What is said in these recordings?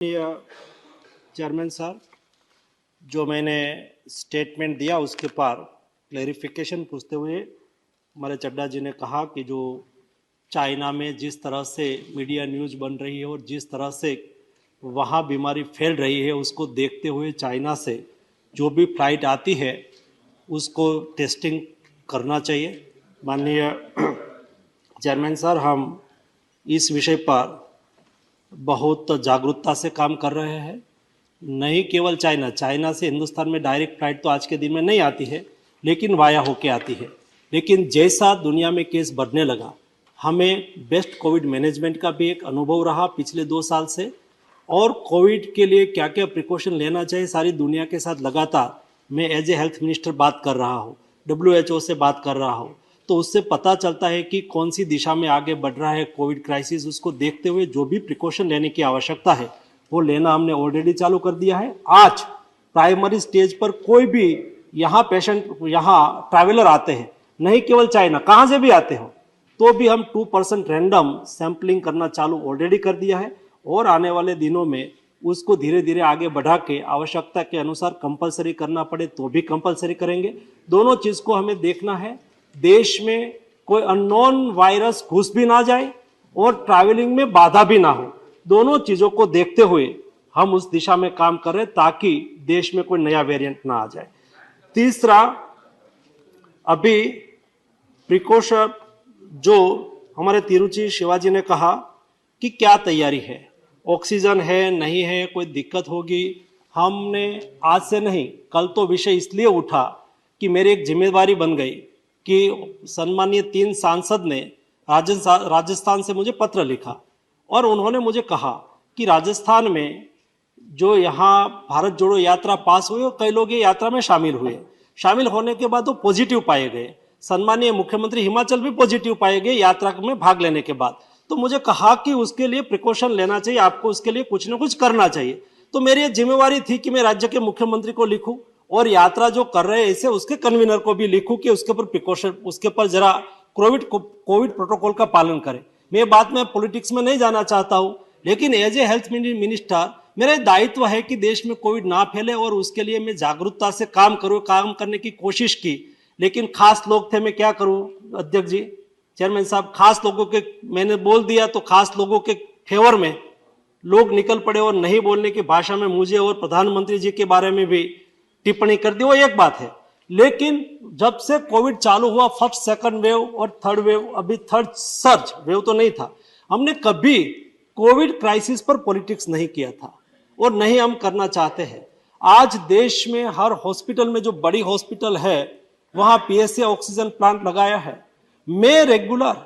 Chairman साहब, जो मैंने स्टेटमेंट दिया उसके पर क्लेरिफिकेशन पूछते हुए हमारे चड्डा जी ने कहा कि जो चाइना में जिस तरह से मीडिया न्यूज़ बन रही है और जिस तरह से वहाँ बीमारी फैल रही है, उसको देखते हुए चाइना से जो भी फ्लाइट आती है उसको टेस्टिंग करना चाहिए। माननीय चेयरमैन सर, हम इस विषय पर बहुत जागरूकता से काम कर रहे हैं। नहीं केवल चाइना से हिंदुस्तान में डायरेक्ट फ्लाइट तो आज के दिन में नहीं आती है, लेकिन वाया होके आती है। लेकिन जैसा दुनिया में केस बढ़ने लगा, हमें बेस्ट कोविड मैनेजमेंट का भी एक अनुभव रहा पिछले 2 साल से, और कोविड के लिए क्या क्या प्रिकॉशन लेना चाहिए सारी दुनिया के साथ लगातार मैं एज ए हेल्थ मिनिस्टर बात कर रहा हूँ, WHO से बात कर रहा हूँ। तो उससे पता चलता है कि कौन सी दिशा में आगे बढ़ रहा है कोविड क्राइसिस। उसको देखते हुए जो भी प्रिकॉशन लेने की आवश्यकता है वो लेना हमने ऑलरेडी चालू कर दिया है। आज प्राइमरी स्टेज पर कोई भी यहाँ ट्रैवलर आते हैं, नहीं केवल चाइना, कहाँ से भी आते हो, तो भी हम 2% रैंडम सैंपलिंग करना चालू ऑलरेडी कर दिया है, और आने वाले दिनों में उसको धीरे धीरे आगे बढ़ा के आवश्यकता के अनुसार कंपलसरी करना पड़े तो भी कंपलसरी करेंगे। दोनों चीज़ को हमें देखना है, देश में कोई अननोन वायरस घुस भी ना जाए और ट्रैवलिंग में बाधा भी ना हो। दोनों चीज़ों को देखते हुए हम उस दिशा में काम कर रहे हैं ताकि देश में कोई नया वेरिएंट ना आ जाए। तीसरा, अभी प्रिकॉशन जो हमारे तिरुचि शिवाजी ने कहा कि क्या तैयारी है, ऑक्सीजन है नहीं है, कोई दिक्कत होगी। हमने आज से नहीं, कल तो विषय इसलिए उठा कि मेरी एक जिम्मेदारी बन गई कि सम्मानीय 3 सांसद ने राजस्थान से मुझे पत्र लिखा और उन्होंने मुझे कहा कि राजस्थान में जो यहाँ भारत जोड़ो यात्रा पास हुई और कई लोग ये यात्रा में शामिल हुए, शामिल होने के बाद वो पॉजिटिव पाए गए। सम्मानीय मुख्यमंत्री हिमाचल भी पॉजिटिव पाए गए यात्रा में भाग लेने के बाद। तो मुझे कहा कि उसके लिए प्रिकॉशन लेना चाहिए, आपको उसके लिए कुछ ना कुछ करना चाहिए। तो मेरी जिम्मेवारी थी कि मैं राज्य के मुख्यमंत्री को लिखूं और यात्रा जो कर रहे हैं इसे उसके कन्वीनर को भी लिखूं कि उसके ऊपर प्रिकॉशन, उसके ऊपर जरा कोविड प्रोटोकॉल का पालन करें। मैं बात में पॉलिटिक्स में नहीं जाना चाहता हूं, लेकिन एज ए हेल्थ मिनिस्टर मेरा दायित्व है कि देश में कोविड ना फैले और उसके लिए मैं जागरूकता से काम करने की कोशिश की। लेकिन खास लोग थे, मैं क्या करूं अध्यक्ष जी, चेयरमैन साहब, खास लोगों के मैंने बोल दिया तो खास लोगों के फेवर में लोग निकल पड़े और नहीं बोलने की भाषा में मुझे और प्रधानमंत्री जी के बारे में भी टिप्पणी कर दी। वो एक बात है, लेकिन जब से कोविड चालू हुआ, फर्स्ट सेकंड वेव और थर्ड वेव, अभी थर्ड सर्ज वेव तो नहीं था, हमने कभी कोविड क्राइसिस पर पॉलिटिक्स नहीं किया था और नहीं हम करना चाहते हैं। आज देश में हर हॉस्पिटल में, जो बड़ी हॉस्पिटल है वहां PSA ऑक्सीजन प्लांट लगाया है। मैं रेगुलर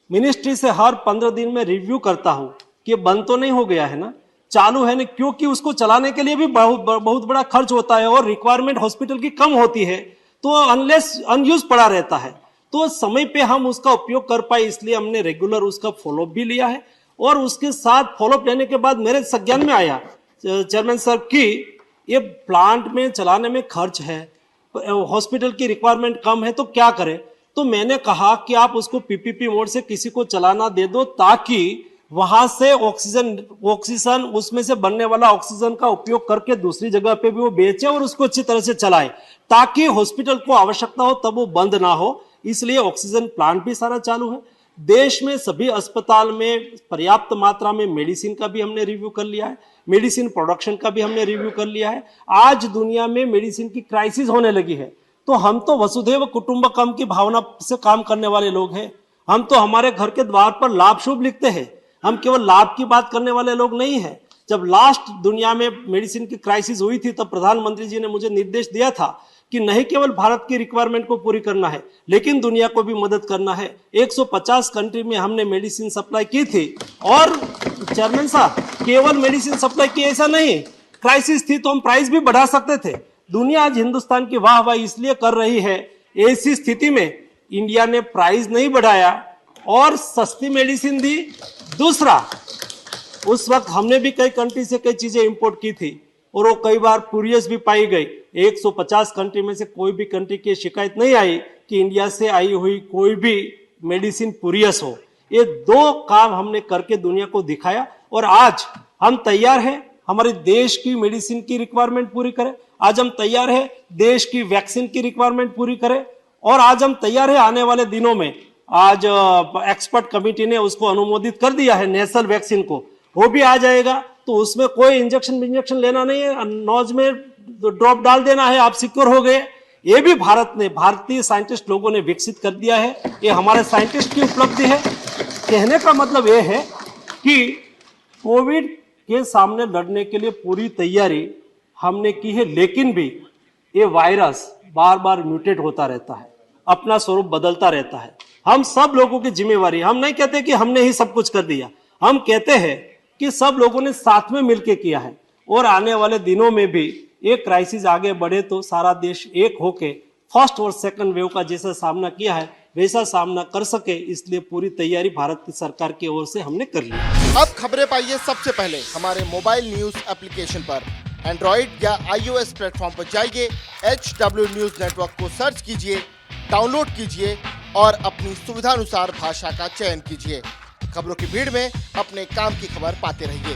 मिनिस्ट्री से हर 15 दिन में रिव्यू करता हूं कि बंद तो नहीं हो गया है ना, चालू है ना, क्योंकि उसको चलाने के लिए भी बहुत बड़ा खर्च होता है और रिक्वायरमेंट हॉस्पिटल की कम होती है, तो अनयूज पड़ा रहता है। तो समय पे हम उसका उपयोग कर पाए, इसलिए हमने रेगुलर उसका फॉलोअप भी लिया है। और उसके साथ फॉलोअप लेने के बाद मेरे संज्ञान में आया चेयरमैन सर कि ये प्लांट में चलाने में खर्च है, हॉस्पिटल की रिक्वायरमेंट कम है, तो क्या करें। तो मैंने कहा कि आप उसको PPP मोड से किसी को चलाना दे दो ताकि वहां से ऑक्सीजन उसमें से बनने वाला ऑक्सीजन का उपयोग करके दूसरी जगह पे भी वो बेचे और उसको अच्छी तरह से चलाए, ताकि हॉस्पिटल को आवश्यकता हो तब वो बंद ना हो। इसलिए ऑक्सीजन प्लांट भी सारा चालू है। देश में सभी अस्पताल में पर्याप्त मात्रा में मेडिसिन का भी हमने रिव्यू कर लिया है, मेडिसिन प्रोडक्शन का भी हमने रिव्यू कर लिया है। आज दुनिया में मेडिसिन की क्राइसिस होने लगी है, तो हम तो वसुधैव कुटुंबकम की भावना से काम करने वाले लोग हैं। हम तो हमारे घर के द्वार पर लाभ शुभ लिखते हैं, हम केवल लाभ की बात करने वाले लोग नहीं हैं। जब लास्ट दुनिया में मेडिसिन की क्राइसिस हुई थी तब प्रधानमंत्री जी ने मुझे निर्देश दिया था कि नहीं केवल भारत की रिक्वायरमेंट को पूरी करना है लेकिन दुनिया को भी मदद करना है। 150 कंट्री में हमने मेडिसिन सप्लाई की थी। और चेयरमैन साहब, केवल मेडिसिन सप्लाई की ऐसा नहीं, क्राइसिस थी तो हम प्राइस भी बढ़ा सकते थे। दुनिया आज हिंदुस्तान की वाह इसलिए कर रही है, ऐसी स्थिति में इंडिया ने प्राइस नहीं बढ़ाया और सस्ती मेडिसिन दी। दूसरा, उस वक्त हमने भी कई कंट्री से कई चीजें इंपोर्ट की थी और वो कई बार पुरियस भी पाई गई। 150 कंट्री में से कोई भी कंट्री की शिकायत नहीं आई कि इंडिया से आई हुई कोई भी मेडिसिन पुरियस हो। ये 2 काम हमने करके दुनिया को दिखाया और आज हम तैयार हैं हमारे देश की मेडिसिन की रिक्वायरमेंट पूरी करें। आज हम तैयार हैं देश की वैक्सीन की रिक्वायरमेंट पूरी करें। और आज हम तैयार हैं आने वाले दिनों में, आज एक्सपर्ट कमेटी ने उसको अनुमोदित कर दिया है नेशनल वैक्सीन को, वो भी आ जाएगा। तो उसमें कोई इंजेक्शन लेना नहीं है, नोज में ड्रॉप डाल देना है, आप सिक्योर हो गए। ये भी भारतीय साइंटिस्ट लोगों ने विकसित कर दिया है, ये हमारे साइंटिस्ट की उपलब्धि है। कहने का मतलब ये है कि कोविड के सामने लड़ने के लिए पूरी तैयारी हमने की है, लेकिन भी ये वायरस बार बार म्यूटेट होता रहता है, अपना स्वरूप बदलता रहता है। हम सब लोगों की जिम्मेवारी, हम नहीं कहते कि हमने ही सब कुछ कर दिया, हम कहते हैं कि सब लोगों ने साथ में मिलकर किया है। और आने वाले दिनों में भी ये क्राइसिस आगे बढ़े तो सारा देश एक होके फर्स्ट और सेकंड वेव का जैसा सामना किया है वैसा सामना कर सके, इसलिए पूरी तैयारी भारत की सरकार की ओर से हमने कर ली। अब खबरें पाइए सबसे पहले हमारे मोबाइल न्यूज एप्लीकेशन पर। एंड्रॉइड या iOS प्लेटफॉर्म पर जाइए, HW न्यूज नेटवर्क को सर्च कीजिए, डाउनलोड कीजिए और अपनी सुविधानुसार भाषा का चयन कीजिए। खबरों की भीड़ में अपने काम की खबर पाते रहिए।